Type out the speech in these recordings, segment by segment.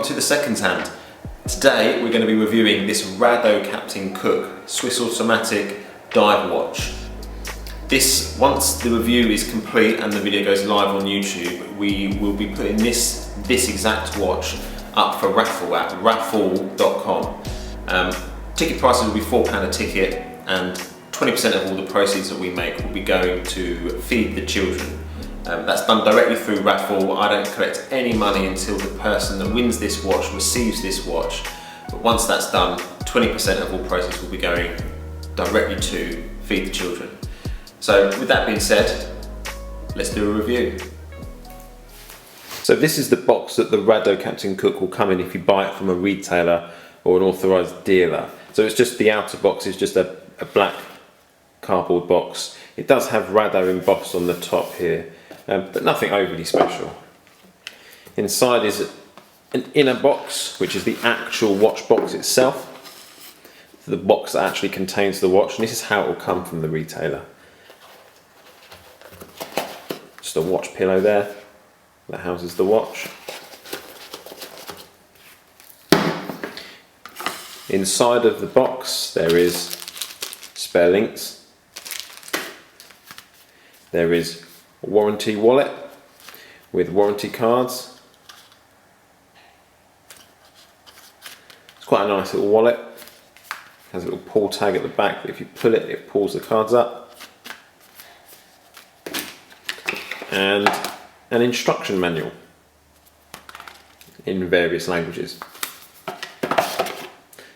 welcome to the Seconds Hand. Today we're going to be reviewing this Rado Captain Cook Swiss automatic dive watch. This, once the review is complete and the video goes live on YouTube, we will be putting this exact watch up for raffle at raffle.com. Ticket prices will be £4 a ticket, and 20% of all the proceeds that we make will be going to feed the children. That's done directly through raffle. I don't collect any money until the person that wins this watch receives this watch. But once that's done, 20% of all proceeds will be going directly to feed the children. So with that being said, let's do a review. So this is the box that the Rado Captain Cook will come in if you buy it from a retailer or an authorised dealer. So it's just the outer box is just a black cardboard box. It does have Rado embossed on the top here, but nothing overly special. Inside is an inner box, which is the actual watch box itself, the box that actually contains the watch, and this is how it will come from the retailer. Just a watch pillow there that houses the watch. Inside of the box there is spare links. There is a warranty wallet with warranty cards. It's quite a nice little wallet. It has a little pull tag at the back that if you pull it, it pulls the cards up. And an instruction manual in various languages.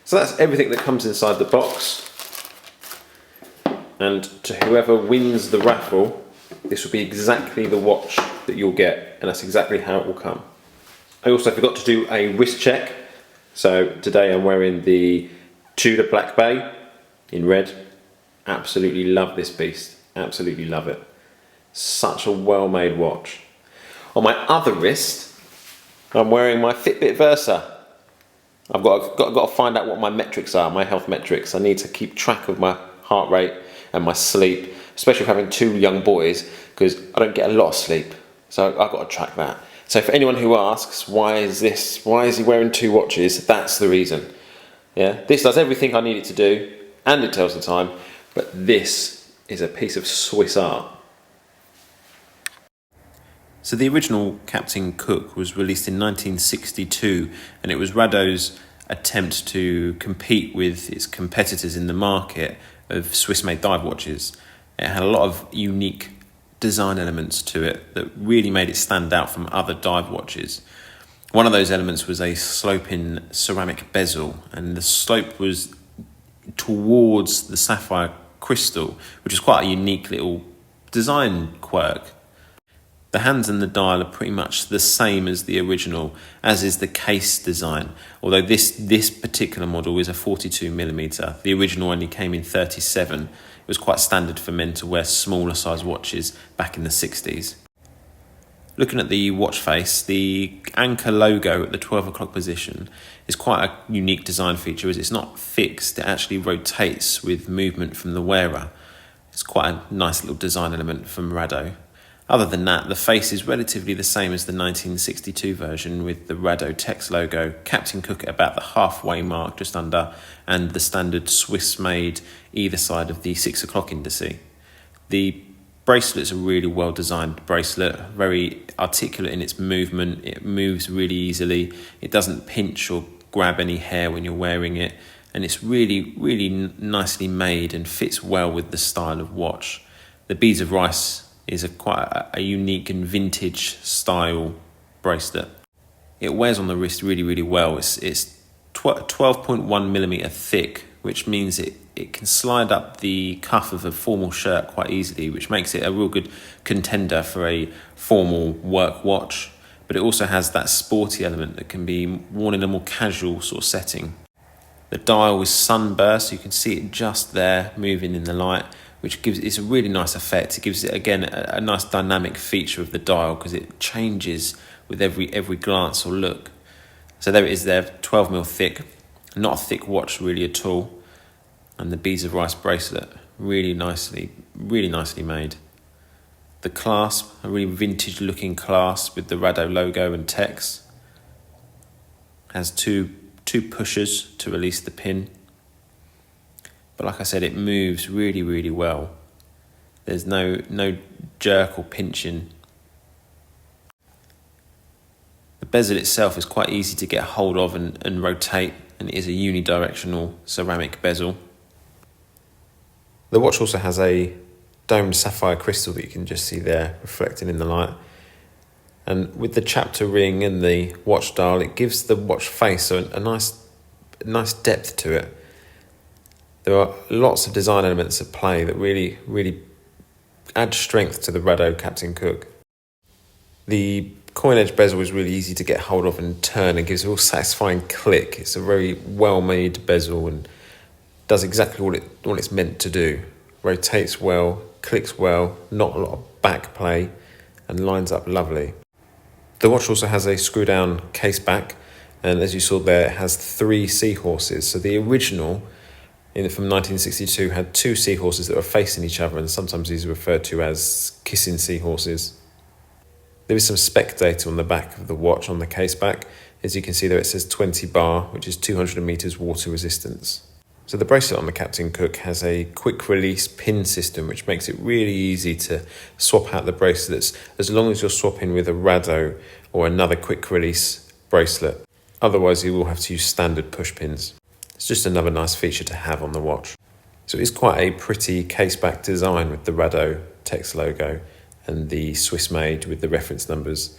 So that's everything that comes inside the box. And to whoever wins the raffle, this will be exactly the watch that you'll get, and that's exactly how it will come. I also forgot to do a wrist check. So today I'm wearing the Tudor Black Bay in red. Absolutely love this beast, absolutely love it. Such a well-made watch. On my other wrist, I'm wearing my Fitbit Versa. I've got to find out what my metrics are, my health metrics. I need to keep track of my heart rate and my sleep, especially with having two young boys, because I don't get a lot of sleep. So I've got to track that. So for anyone who asks, why is he wearing two watches? That's the reason. Yeah, this does everything I need it to do, and it tells the time, but this is a piece of Swiss art. So the original Captain Cook was released in 1962, and it was Rado's attempt to compete with its competitors in the market of Swiss-made dive watches. It had a lot of unique design elements to it that really made it stand out from other dive watches. One of those elements was a sloping ceramic bezel, and the slope was towards the sapphire crystal, which is quite a unique little design quirk. The hands and the dial are pretty much the same as the original, as is the case design, although this particular model is a 42mm. The original only came in 37. It was quite standard for men to wear smaller size watches back in the 60s. Looking at the watch face, the anchor logo at the 12 o'clock position is quite a unique design feature, as it's not fixed, it actually rotates with movement from the wearer. It's quite a nice little design element from Rado. Other than that, the face is relatively the same as the 1962 version, with the Rado text logo, Captain Cook at about the halfway mark, just under, and the standard Swiss-made either side of the 6 o'clock indice. The bracelet's a really well-designed bracelet, very articulate in its movement. It moves really easily. It doesn't pinch or grab any hair when you're wearing it, and it's really, really nicely made and fits well with the style of watch. The beads of rice is quite a unique and vintage style bracelet. It wears on the wrist really, really well. It's 12.1mm thick, which means it can slide up the cuff of a formal shirt quite easily, which makes it a real good contender for a formal work watch. But it also has that sporty element that can be worn in a more casual sort of setting. The dial is sunburst, so you can see it just there moving in the light, which gives it's a really nice effect. It gives it, again, a nice dynamic feature of the dial, because it changes with every glance or look. So there it is there, 12mm thick, not a thick watch really at all. And the beads of rice bracelet, really nicely made. The clasp, a really vintage looking clasp with the Rado logo and text. has two pushers to release the pin. But like I said, it moves really, really well. There's no jerk or pinching. The bezel itself is quite easy to get hold of and rotate, and it is a unidirectional ceramic bezel. The watch also has a domed sapphire crystal that you can just see there reflecting in the light. And with the chapter ring and the watch dial, it gives the watch face a nice depth to it. There are lots of design elements at play that really, really add strength to the Rado Captain Cook. The coin edge bezel is really easy to get hold of and turn, and gives a real satisfying click. It's a very well-made bezel and does exactly what it's meant to do. Rotates well, clicks well, not a lot of back play, and lines up lovely. The watch also has a screw-down case back, and as you saw there, it has 3 seahorses. So the original from 1962 had 2 seahorses that were facing each other, and sometimes these are referred to as kissing seahorses. There is some spec data on the back of the watch on the case back. As you can see there, it says 20 bar, which is 200 meters water resistance. So the bracelet on the Captain Cook has a quick release pin system, which makes it really easy to swap out the bracelets as long as you're swapping with a Rado or another quick release bracelet. Otherwise you will have to use standard push pins. It's just another nice feature to have on the watch. So it's quite a pretty case back design with the Rado text logo and the Swiss made with the reference numbers.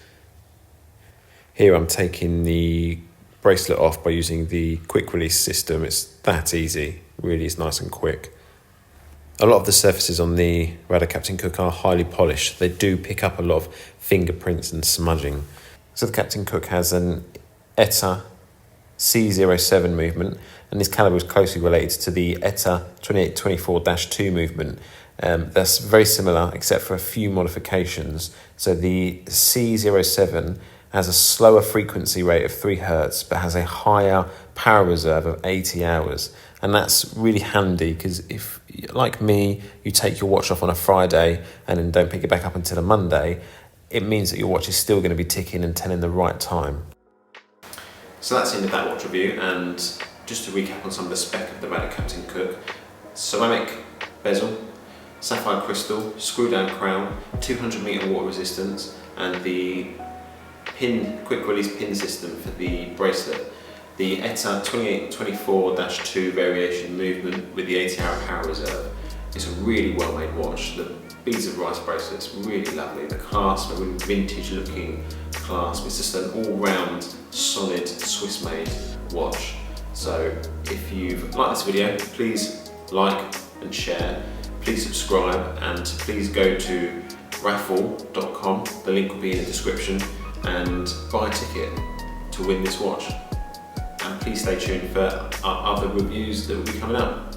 Here I'm taking the bracelet off by using the quick release system. It's that easy, really is nice and quick. A lot of the surfaces on the Rado Captain Cook are highly polished. They do pick up a lot of fingerprints and smudging. So the Captain Cook has an ETA C07 movement, and this calibre is closely related to the ETA 2824-2 movement. That's very similar except for a few modifications. So the C07 has a slower frequency rate of 3 Hertz, but has a higher power reserve of 80 hours. And that's really handy because if, like me, you take your watch off on a Friday and then don't pick it back up until a Monday, it means that your watch is still going to be ticking and telling the right time. So that's the end of that watch review, and just to recap on some of the spec of the Rado Captain Cook: ceramic bezel, sapphire crystal, screw down crown, 200 meter water resistance, and the quick release pin system for the bracelet. The ETA 2824-2 variation movement with the 80-hour power reserve. It's a really well made watch. The beads of rice bracelet's really lovely. The clasp, a really vintage looking clasp. It's just an all round solid Swiss made watch. So if you've liked this video, please like and share. Please subscribe, and please go to raffle.com. The link will be in the description, and buy a ticket to win this watch. And please stay tuned for our other reviews that will be coming up.